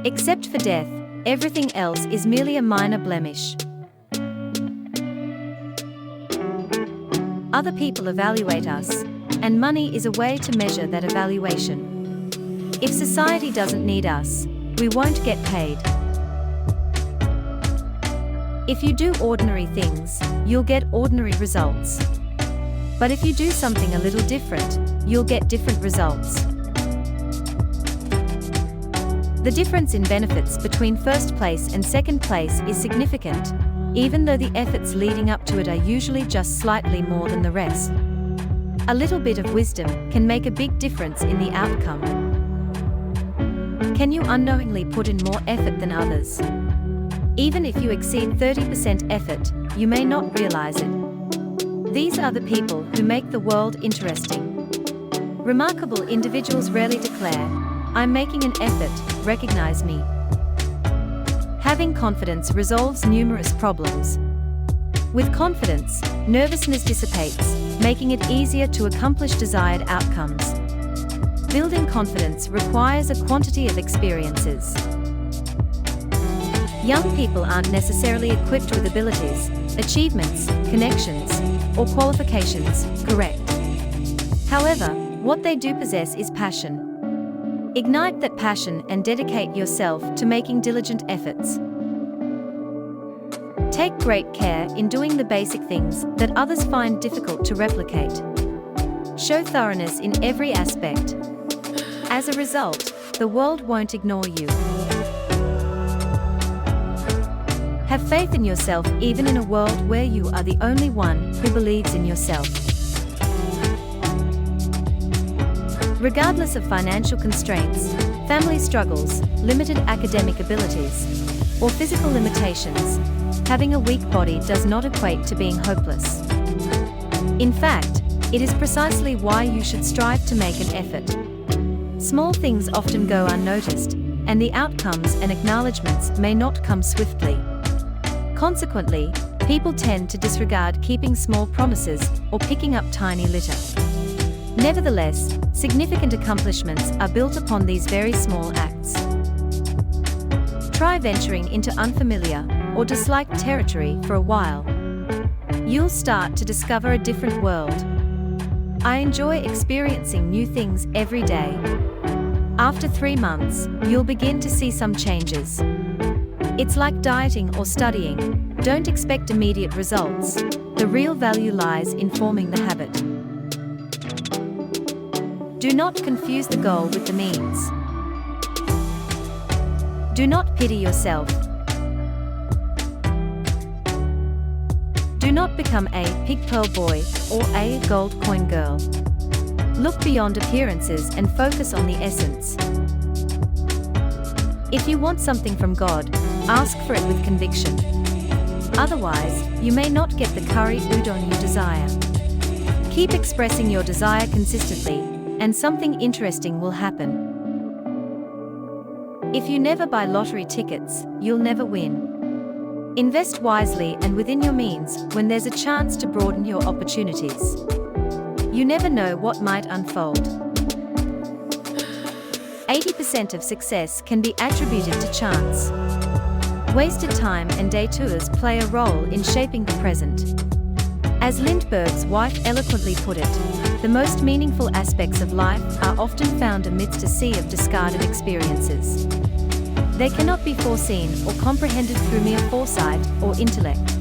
Except for death, everything else is merely a minor blemish. Other people evaluate us, and money is a way to measure that evaluation. If society doesn't need us, we won't get paid. If you do ordinary things, you'll get ordinary results. But if you do something a little different, you'll get different results. The difference in benefits between first place and second place is significant, even though the efforts leading up to it are usually just slightly more than the rest. A little bit of wisdom can make a big difference in the outcome. Can you unknowingly put in more effort than others? Even if you exceed 30% effort, you may not realize it. These are the people who make the world interesting. Remarkable individuals rarely declare, "I'm making an effort, recognize me." Having confidence resolves numerous problems. With confidence, nervousness dissipates, making it easier to accomplish desired outcomes. Building confidence requires a quantity of experiences. Young people aren't necessarily equipped with abilities, achievements, connections, or qualifications, correct? However, what they do possess is passion. Ignite that passion and dedicate yourself to making diligent efforts. Take great care in doing the basic things that others find difficult to replicate. Show thoroughness in every aspect. As a result, the world won't ignore you. Have faith in yourself even in a world where you are the only one who believes in yourself. Regardless of financial constraints, family struggles, limited academic abilities, or physical limitations, having a weak body does not equate to being hopeless. In fact, it is precisely why you should strive to make an effort. Small things often go unnoticed, and the outcomes and acknowledgements may not come swiftly. Consequently, people tend to disregard keeping small promises or picking up tiny litter. Nevertheless, significant accomplishments are built upon these very small acts. Try venturing into unfamiliar or disliked territory for a while. You'll start to discover a different world. I enjoy experiencing new things every day. After 3 months, you'll begin to see some changes. It's like dieting or studying. Don't expect immediate results. The real value lies in forming the habit. Do not confuse the goal with the means. Do not pity yourself. Do not become a pig pearl boy or a gold coin girl. Look beyond appearances and focus on the essence. If you want something from God, ask for it with conviction. Otherwise, you may not get the curry udon you desire. Keep expressing your desire consistently, and something interesting will happen. If you never buy lottery tickets, you'll never win. Invest wisely and within your means when there's a chance to broaden your opportunities. You never know what might unfold. 80% of success can be attributed to chance. Wasted time and detours play a role in shaping the present. As Lindbergh's wife eloquently put it, the most meaningful aspects of life are often found amidst a sea of discarded experiences. They cannot be foreseen or comprehended through mere foresight or intellect.